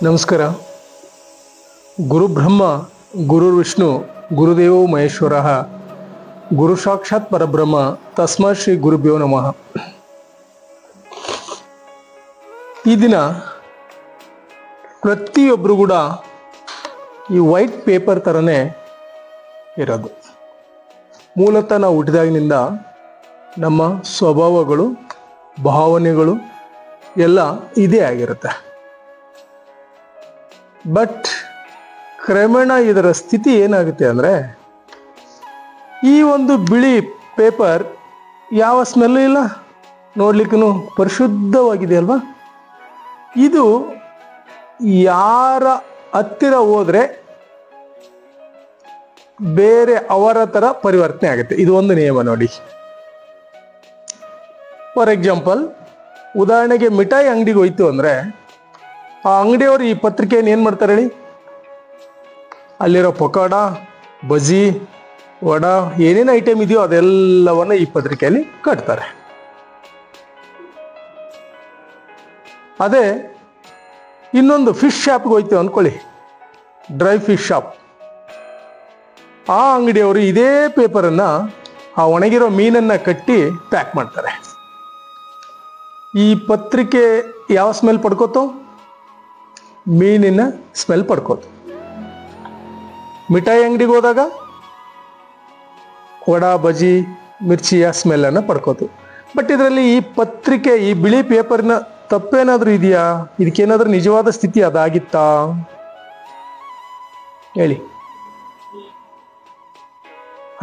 ನಮಸ್ಕಾರ. ಗುರು ಬ್ರಹ್ಮ ಗುರು ವಿಷ್ಣು ಗುರುದೇವೋ ಮಹೇಶ್ವರ ಗುರು ಸಾಕ್ಷಾತ್ ಪರಬ್ರಹ್ಮ ತಸ್ಮಾತ್ ಶ್ರೀ ಗುರುಭ್ಯೋ ನಮಃ. ಈ ದಿನ ಪ್ರತಿಯೊಬ್ಬರು ಕೂಡ ಈ ವೈಟ್ ಪೇಪರ್ ಥರನೇ ಇರೋದು. ಮೂಲತಃ ನಾವು ಹುಟ್ಟಿದಾಗಿನಿಂದ ನಮ್ಮ ಸ್ವಭಾವಗಳು ಭಾವನೆಗಳು ಎಲ್ಲ ಇದೇ ಆಗಿರುತ್ತೆ. ಬಟ್ ಕ್ರಮೇಣ ಇದರ ಸ್ಥಿತಿ ಏನಾಗುತ್ತೆ ಅಂದರೆ, ಈ ಒಂದು ಬಿಳಿ ಪೇಪರ್ ಯಾವ ಸ್ಮೆಲ್ಲು ಇಲ್ಲ, ನೋಡ್ಲಿಕ್ಕೂ ಪರಿಶುದ್ಧವಾಗಿದೆ ಅಲ್ವಾ. ಇದು ಯಾರ ಹತ್ತಿರ ಹೋದರೆ ಬೇರೆ ಅವರ ಥರ ಪರಿವರ್ತನೆ ಆಗುತ್ತೆ. ಇದು ಒಂದು ನಿಯಮ ನೋಡಿ. ಫಾರ್ ಎಕ್ಸಾಂಪಲ್, ಉದಾಹರಣೆಗೆ ಮಿಠಾಯಿ ಅಂಗಡಿಗೆ ಹೋಯ್ತು ಅಂದರೆ, ಆ ಅಂಗಡಿಯವರು ಈ ಪತ್ರಿಕೆಯನ್ನು ಏನು ಮಾಡ್ತಾರೆ ಹೇಳಿ, ಅಲ್ಲಿರೋ ಪಕೋಡ, ಬಜ್ಜಿ, ವಡ, ಏನೇನು ಐಟಮ್ ಇದೆಯೋ ಅದೆಲ್ಲವನ್ನ ಈ ಪತ್ರಿಕೆಯಲ್ಲಿ ಕಟ್ತಾರೆ. ಅದೇ ಇನ್ನೊಂದು ಫಿಶ್ ಶಾಪ್ಗೆ ಹೋಯ್ತು ಅಂದ್ಕೊಳ್ಳಿ, ಡ್ರೈ ಫಿಶ್ ಶಾಪ್, ಆ ಅಂಗಡಿಯವರು ಇದೇ ಪೇಪರನ್ನು ಆ ಒಣಗಿರೋ ಮೀನನ್ನು ಕಟ್ಟಿ ಪ್ಯಾಕ್ ಮಾಡ್ತಾರೆ. ಈ ಪತ್ರಿಕೆ ಯಾವ ಸ್ಮೆಲ್ ಪಡ್ಕೋತೋ? ಮೀನಿನ ಸ್ಮೆಲ್ ಪಡ್ಕೋತು. ಮಿಠಾಯಿ ಅಂಗಡಿಗೆ ಹೋದಾಗ ವಡ, ಬಜ್ಜಿ, ಮಿರ್ಚಿಯ ಸ್ಮೆಲ್ಲನ್ನು ಪಡ್ಕೋತು. ಬಟ್ ಇದರಲ್ಲಿ ಈ ಪತ್ರಿಕೆ, ಈ ಬಿಳಿ ಪೇಪರ್ನ ತಪ್ಪೇನಾದರೂ ಇದೆಯಾ? ಇದಕ್ಕೇನಾದ್ರೂ ನಿಜವಾದ ಸ್ಥಿತಿ ಅದಾಗಿತ್ತಾ ಹೇಳಿ?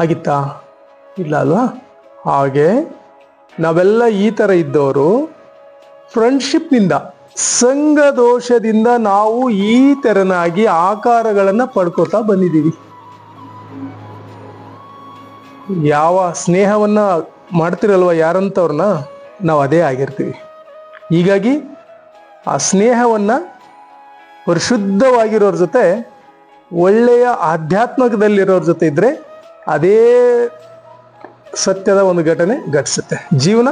ಆಗಿತ್ತಾ? ಇಲ್ಲ ಅಲ್ವಾ. ಹಾಗೆ ನಾವೆಲ್ಲ ಈ ಥರ ಇದ್ದವರು ಫ್ರೆಂಡ್ಶಿಪ್ನಿಂದ, ಸಂಘ ದೋಷದಿಂದ ನಾವು ಈ ತೆರನಾಗಿ ಆಕಾರಗಳನ್ನು ಪಡ್ಕೋತಾ ಬಂದಿದ್ದೀವಿ. ಯಾವ ಸ್ನೇಹವನ್ನ ಮಾಡ್ತಿರಲ್ವ ಯಾರಂತವ್ರನ್ನ, ನಾವು ಅದೇ ಆಗಿರ್ತೀವಿ. ಹೀಗಾಗಿ ಆ ಸ್ನೇಹವನ್ನ ಪರಿಶುದ್ಧವಾಗಿರೋರ ಜೊತೆ, ಒಳ್ಳೆಯ ಆಧ್ಯಾತ್ಮಕದಲ್ಲಿರೋರ ಜೊತೆ ಇದ್ರೆ ಅದೇ ಸತ್ಯದ ಒಂದು ಘಟನೆ ಘಟಿಸುತ್ತೆ. ಜೀವನ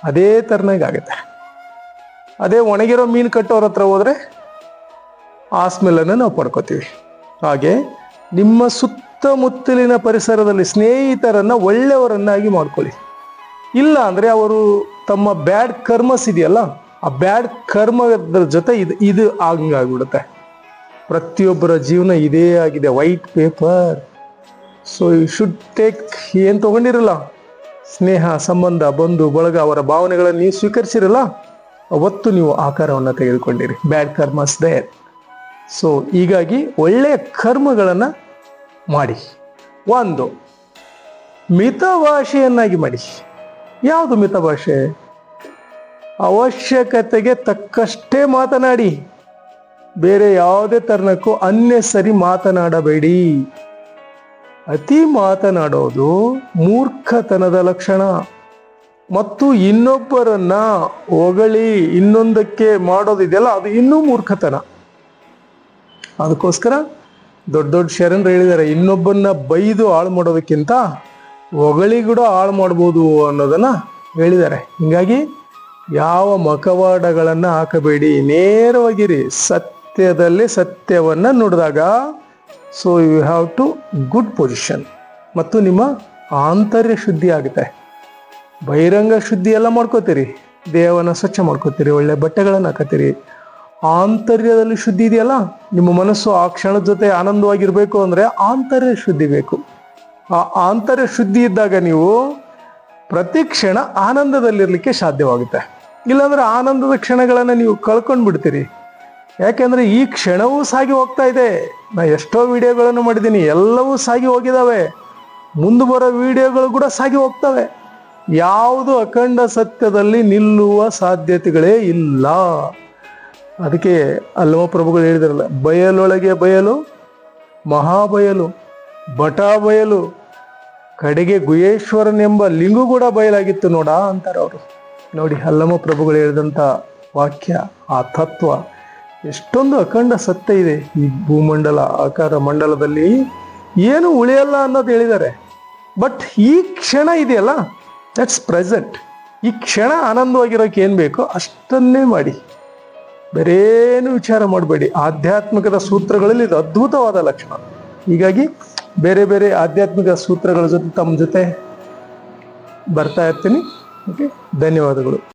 ಅದೇ ಥರನಾಗುತ್ತೆ. ಅದೇ ಒಣಗಿರೋ ಮೀನು ಕಟ್ಟೋರ ಹತ್ರ ಹೋದರೆ ಆ ಸ್ಮೆಲ್ಲನ್ನು ನಾವು ಪಡ್ಕೋತೀವಿ. ಹಾಗೆ ನಿಮ್ಮ ಸುತ್ತಮುತ್ತಲಿನ ಪರಿಸರದಲ್ಲಿ ಸ್ನೇಹಿತರನ್ನು ಒಳ್ಳೆಯವರನ್ನಾಗಿ ಮಾಡ್ಕೊಳ್ಳಿ. ಇಲ್ಲ ಅಂದರೆ ಅವರು ತಮ್ಮ ಬ್ಯಾಡ್ ಕರ್ಮಸ್ ಇದೆಯಲ್ಲ, ಆ ಬ್ಯಾಡ್ ಕರ್ಮದ ಜೊತೆ ಇದು ಹಂಗಾಗ್ಬಿಡುತ್ತೆ. ಪ್ರತಿಯೊಬ್ಬರ ಜೀವನ ಇದೇ ಆಗಿದೆ, white paper. So you should take, ಏನು ತೊಗೊಂಡಿರಲ್ಲ, ಸ್ನೇಹ, ಸಂಬಂಧ, ಬಂಧು ಬಳಗ, ಅವರ ಭಾವನೆಗಳನ್ನು ನೀವು ಸ್ವೀಕರಿಸಿರಲ್ಲ, ಅವತ್ತು ನೀವು ಆಕಾರವನ್ನು ತೆಗೆದುಕೊಂಡಿರಿ. ಬ್ಯಾಡ್ ಕರ್ಮಸ್ ದೇರ್. ಸೊ ಹೀಗಾಗಿ ಒಳ್ಳೆಯ ಕರ್ಮಗಳನ್ನು ಮಾಡಿ. ಒಂದು ಮಿತಭಾಷೆಯನ್ನಾಗಿ ಮಾಡಿ. ಯಾವುದು ಮಿತಭಾಷೆ? ಅವಶ್ಯಕತೆಗೆ ತಕ್ಕಷ್ಟೇ ಮಾತನಾಡಿ, ಬೇರೆ ಯಾವುದೇ ತರನಕ್ಕೂ ಅನ್ನೆಸರಿ ಮಾತನಾಡಬೇಡಿ. ಅತಿ ಮಾತನಾಡೋದು ಮೂರ್ಖತನದ ಲಕ್ಷಣ. ಮತ್ತು ಇನ್ನೊಬ್ಬರನ್ನ ಹೊಗಳಿ ಇನ್ನೊಂದಕ್ಕೆ ಮಾಡೋದಿದೆಯಲ್ಲ, ಅದು ಇನ್ನೂ ಮೂರ್ಖತನ. ಅದಕ್ಕೋಸ್ಕರ ದೊಡ್ಡ ದೊಡ್ಡ ಶರಣರು ಹೇಳಿದ್ದಾರೆ, ಇನ್ನೊಬ್ಬನ್ನ ಬೈದು ಹಾಳು ಮಾಡೋದಕ್ಕಿಂತ ಹೊಗಳಿ ಕೂಡ ಹಾಳು ಮಾಡ್ಬೋದು ಅನ್ನೋದನ್ನ ಹೇಳಿದ್ದಾರೆ. ಹೀಗಾಗಿ ಯಾವ ಮಕವಾಡಗಳನ್ನು ಹಾಕಬೇಡಿ, ನೇರವಾಗಿರಿ. ಸತ್ಯದಲ್ಲಿ ಸತ್ಯವನ್ನ ನುಡಿದಾಗ, so you have to good position. ಮತ್ತು ನಿಮ್ಮ ಆಂತರ್ಯ ಶುದ್ಧಿ ಆಗುತ್ತೆ. ಬಹಿರಂಗ ಶುದ್ಧಿ ಎಲ್ಲ ಮಾಡ್ಕೋತೀರಿ, ದೇಹವನ್ನು ಸ್ವಚ್ಛ ಮಾಡ್ಕೋತೀರಿ, ಒಳ್ಳೆ ಬಟ್ಟೆಗಳನ್ನು ಹಾಕತ್ತೀರಿ. ಆಂತರ್ಯದಲ್ಲಿ ಶುದ್ಧಿ ಇದೆಯಲ್ಲ, ನಿಮ್ಮ ಮನಸ್ಸು ಆ ಕ್ಷಣದ ಜೊತೆ ಆನಂದವಾಗಿರ್ಬೇಕು ಅಂದರೆ ಆಂತರ್ಯ ಶುದ್ಧಿ ಬೇಕು. ಆ ಆಂತರ್ಯ ಶುದ್ಧಿ ಇದ್ದಾಗ ನೀವು ಪ್ರತಿ ಕ್ಷಣ ಆನಂದದಲ್ಲಿರ್ಲಿಕ್ಕೆ ಸಾಧ್ಯವಾಗುತ್ತೆ. ಇಲ್ಲಾಂದ್ರೆ ಆನಂದದ ಕ್ಷಣಗಳನ್ನು ನೀವು ಕಳ್ಕೊಂಡು ಬಿಡ್ತೀರಿ. ಯಾಕೆಂದ್ರೆ ಈ ಕ್ಷಣವೂ ಸಾಗಿ ಹೋಗ್ತಾ ಇದೆ. ನಾ ಎಷ್ಟೋ ವಿಡಿಯೋಗಳನ್ನು ಮಾಡಿದ್ದೀನಿ, ಎಲ್ಲವೂ ಸಾಗಿ ಹೋಗಿದ್ದಾವೆ. ಮುಂದೆ ಬರೋ ವಿಡಿಯೋಗಳು ಕೂಡ ಸಾಗಿ ಹೋಗ್ತವೆ. ಯಾವುದು ಅಖಂಡ ಸತ್ಯದಲ್ಲಿ ನಿಲ್ಲುವ ಸಾಧ್ಯತೆಗಳೇ ಇಲ್ಲ. ಅದಕ್ಕೆ ಅಲ್ಲಮ ಪ್ರಭುಗಳು ಹೇಳಿದಾರಲ್ಲ, ಬಯಲೊಳಗೆ ಬಯಲು, ಮಹಾಬಯಲು, ಬಟ ಬಯಲು, ಕಡೆಗೆ ಗುಹೇಶ್ವರನೆಂಬ ಲಿಂಗು ಕೂಡ ಬಯಲಾಗಿತ್ತು ನೋಡ ಅಂತಾರೆ ಅವರು. ನೋಡಿ, ಅಲ್ಲಮ ಪ್ರಭುಗಳು ಹೇಳಿದಂಥ ವಾಕ್ಯ, ಆ ತತ್ವ ಎಷ್ಟೊಂದು ಅಖಂಡ ಸತ್ಯ ಇದೆ. ಈ ಭೂಮಂಡಲ, ಆಕಾರ ಮಂಡಲದಲ್ಲಿ ಏನು ಉಳಿಯಲ್ಲ ಅನ್ನೋದು ಹೇಳಿದ್ದಾರೆ. ಬಟ್ ಈ ಕ್ಷಣ ಇದೆಯಲ್ಲ, ದಟ್ಸ್ ಪ್ರೆಸೆಂಟ್. ಈ ಕ್ಷಣ ಆನಂದವಾಗಿರೋಕೆ ಏನು ಬೇಕೋ ಅಷ್ಟನ್ನೇ ಮಾಡಿ. ಬೇರೇನು ವಿಚಾರ ಮಾಡಬೇಡಿ. ಆಧ್ಯಾತ್ಮಿಕದ ಸೂತ್ರಗಳಲ್ಲಿ ಇದು ಅದ್ಭುತವಾದ ಲಕ್ಷಣ. ಹೀಗಾಗಿ ಬೇರೆ ಬೇರೆ ಆಧ್ಯಾತ್ಮಿಕ ಸೂತ್ರಗಳ ಜೊತೆ ತಮ್ಮ ಜೊತೆ ಬರ್ತಾ ಇರ್ತೀನಿ. ಓಕೆ, ಧನ್ಯವಾದಗಳು.